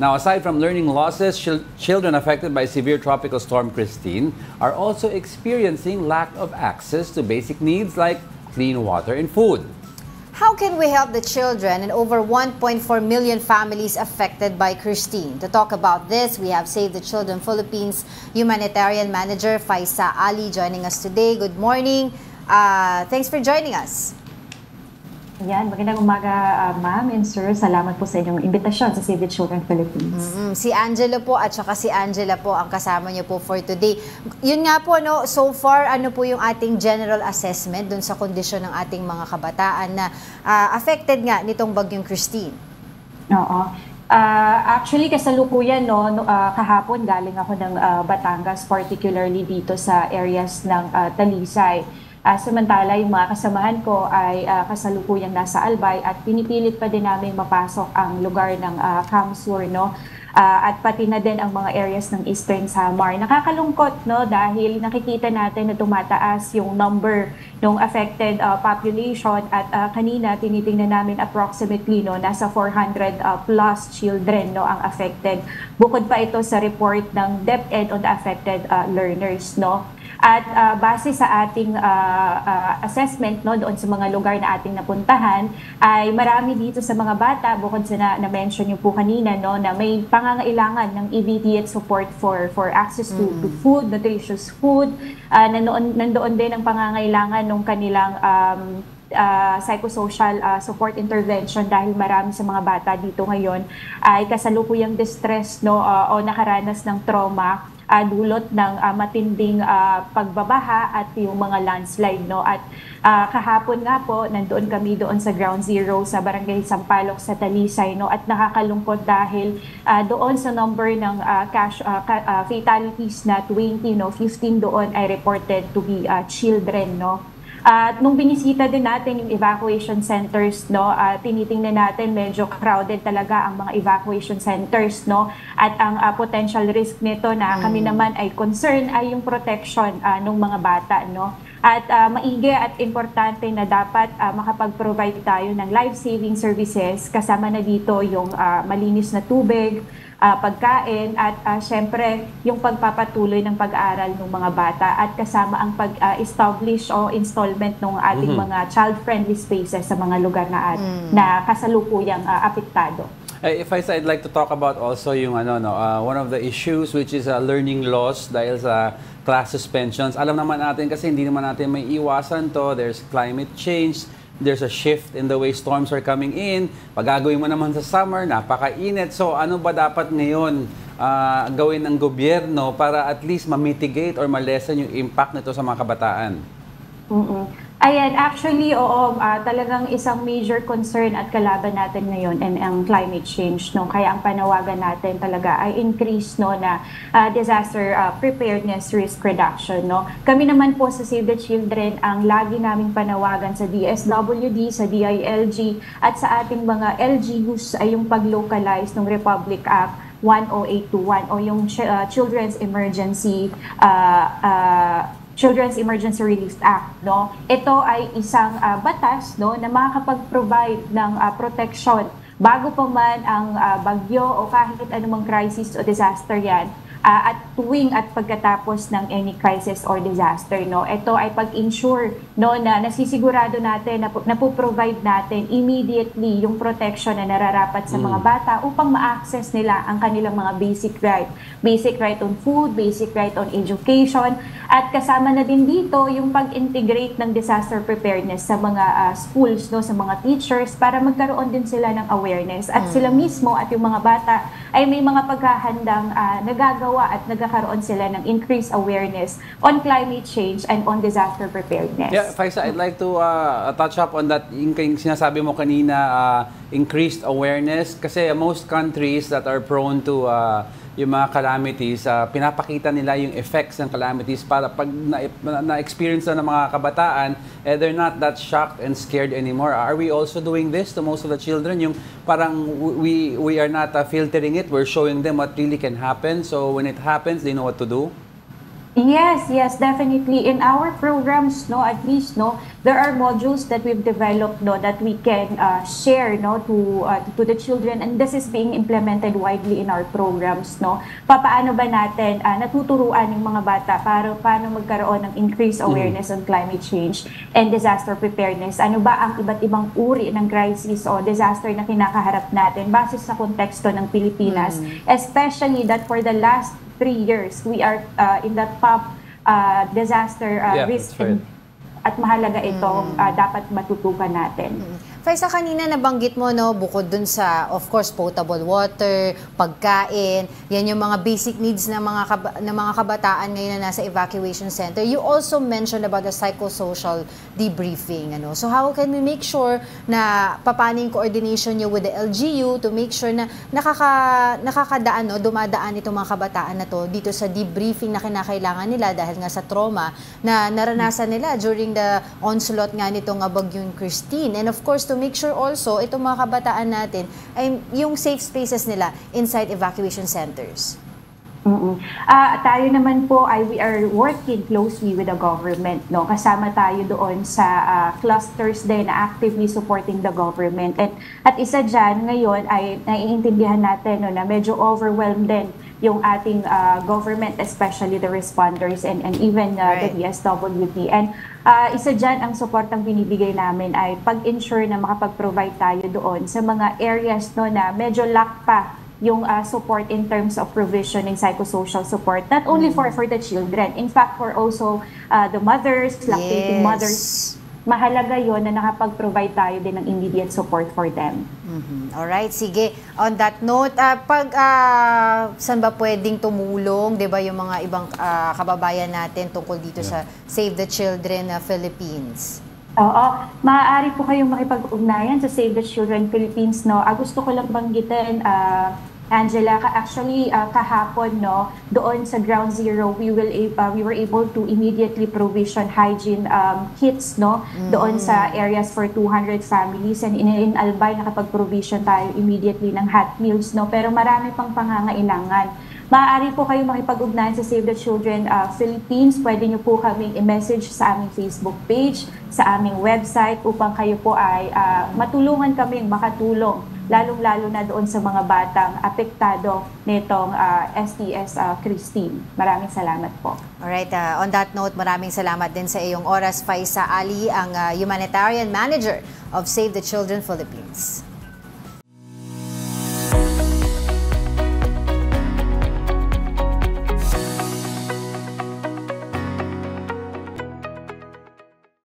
Now, aside from learning losses, children affected by severe tropical storm Christine are also experiencing lack of access to basic needs like clean water and food. How can we help the children and over 1.4 million families affected by Christine? To talk about this, we have Save the Children Philippines Humanitarian Manager Faisa Ali joining us today. Good morning. Thanks for joining us. Yan, magandang umaga ma'am and sir. Salamat po sa inyong imbitasyon sa Save the Children Philippines. Si Angelo po at saka si Angela po ang kasama niyo po for today. Yun nga po, no, so far, ano po yung ating general assessment dun sa kondisyon ng ating mga kabataan na affected nga nitong bagyong Christine? Oo. Actually, kasalukuyan, kahapon galing ako ng Batangas, particularly dito sa areas ng Talisay. Samantala, yung mga kasamahan ko ay kasalukuyang nasa Albay at pinipilit pa din namin mapasok ang lugar ng Kamsur, no? At pati na din ang mga areas ng Eastern Samar. Nakakalungkot, no? Dahil nakikita natin na tumataas yung number ng affected population at kanina tinitingnan namin approximately, no, nasa 400 plus children, no, ang affected. Bukod pa ito sa report ng DepEd on the affected learners, no? At base sa ating assessment, no, doon sa mga lugar na ating napuntahan, ay marami dito sa mga bata, bukod sa na-mention niyo po kanina, no, na may pangangailangan ng immediate support for access to food, nutritious food. Nandoon din ang pangangailangan ng kanilang psychosocial support intervention dahil marami sa mga bata dito ngayon ay kasalukuyang distress, no, o nakaranas ng trauma dulot ng matinding pagbabaha at yung mga landslide, no. At kahapon nga po nandoon kami doon sa Ground Zero sa Barangay Sampaloc sa Talisay, no, at nakakalungkot dahil doon sa number ng fatalities na 20, no, 15 doon ay reported to be children, no. At nung binisita din natin yung evacuation centers, no, tinitingnan natin medyo crowded talaga ang mga evacuation centers, no. At ang potential risk nito na kami naman ay concern ay yung protection ng mga bata, no. At maigi at importante na dapat makapag-provide tayo ng life-saving services, kasama na dito yung malinis na tubig, pagkain at syempre yung pagpapatuloy ng pag-aaral ng mga bata at kasama ang pag-establish o installment ng ating mga child-friendly spaces sa mga lugar na kasalukuyang apektado. If I'd like to talk about also yung one of the issues which is learning loss dahil sa class suspensions. Alam naman natin kasi hindi naman natin may iwasan to. There's climate change. There's a shift in the way storms are coming in. Pag gagawin mo naman sa summer, napakainit. So ano ba dapat ngayon gawin ng gobyerno para at least ma-mitigate or ma-lessen yung impact nito sa mga kabataan? Ayan, actually, oo, talagang isang major concern at kalaban natin ngayon ang climate change, no? Kaya ang panawagan natin talaga ay increase, no, na disaster preparedness risk reduction, no? Kami naman po sa Save the Children, ang lagi naming panawagan sa DSWD, sa DILG at sa ating mga LGUs ay yung pag-localize ng Republic Act 10821 o yung Children's Emergency Relief Act, no. Ito ay isang batas, no, na makakapag-provide ng protection bago pa man ang bagyo o kahit anumang crisis o disaster yan. At tuwing at pagkatapos ng any crisis or disaster, no, ito ay pag-ensure, no, na nasisigurado natin na provide natin immediately yung protection na nararapat sa mga bata upang ma-access nila ang kanilang mga basic right on food, basic right on education, at kasama na din dito yung pag-integrate ng disaster preparedness sa mga schools, no, sa mga teachers para magkaroon din sila ng awareness at sila mismo at yung mga bata ay may mga paghahandang nagagawa at nagkakaroon sila ng increased awareness on climate change and on disaster preparedness. Yeah, Faisa, I'd like to touch up on that, yung sinasabi mo kanina, increased awareness. Kasi most countries that are prone to yung mga calamities, pinapakita nila yung effects ng calamities para pag na-experience na ng mga kabataan, they're not that shocked and scared anymore. Are we also doing this to most of the children? Yung parang we are not filtering it, we're showing them what really can happen. So when it happens, they know what to do? Yes, definitely. In our programs, no, at least, no, there are modules that we've developed, no, that we can share, no, to the children, and this is being implemented widely in our programs, no. Paano ba natin natuturuan yung mga bata para paano magkaroon ng increased awareness on climate change and disaster preparedness? Ano ba ang iba't ibang uri ng crisis o disaster na kinakaharap natin base sa konteksto ng Pilipinas, especially that for the last 3 years, we are in the top disaster risk that's right. at mahalaga itong dapat matutukan natin. Faisa, kanina nabanggit mo, no, bukod dun sa, of course, potable water, pagkain, yan yung mga basic needs ng mga kabataan ngayon na nasa evacuation center. You also mentioned about the psychosocial debriefing. Ano? So how can we make sure na paano yung coordination nyo with the LGU to make sure na nakakadaan, no, dumadaan itong mga kabataan na to dito sa debriefing na kinakailangan nila dahil nga sa trauma na naranasan nila during the onslaught nga nitong bagyong Christine. And of course, to make sure also, itong mga kabataan natin, ay yung safe spaces nila inside evacuation centers. Tayo naman po ay we are working closely with the government, no. Kasama tayo doon sa clusters din na actively supporting the government. At isa diyan ngayon ay naiintindihan natin, no, na medyo overwhelmed din yung ating government, especially the responders and even the DSWD. And isa dyan ang supportang binibigay namin ay pag-ensure na makapag-provide tayo doon sa mga areas, no, na medyo lack pa yung support in terms of provision and psychosocial support, not only for the children, in fact for also the mothers, lactating mothers. Mahalaga yon na nakapag-provide tayo din ng immediate support for them. Alright, sige. On that note, saan ba pwedeng tumulong, 'di ba, yung mga ibang kababayan natin tungkol dito sa Save the Children Philippines? Oo, maaari po kayong makipag-ugnayan sa Save the Children Philippines, no. Gusto ko lang banggitin, Angela, actually kahapon, no, doon sa Ground Zero, we were able to immediately provision hygiene kits, no, doon sa areas for 200 families, and in Albay nakapag-provision tayo immediately ng hot meals, no, pero marami pang pangangailangan. Maaari po kayo makipag-ugnayan sa Save the Children Philippines. Pwede nyo po kaming i-message sa aming Facebook page, sa aming website, upang kayo po ay matulungan kaming makatulong, lalong-lalo na doon sa mga batang apektado nitong STS Christine. Maraming salamat po. Alright, on that note, maraming salamat din sa iyong oras, Faisa Ali, ang Humanitarian Manager of Save the Children Philippines.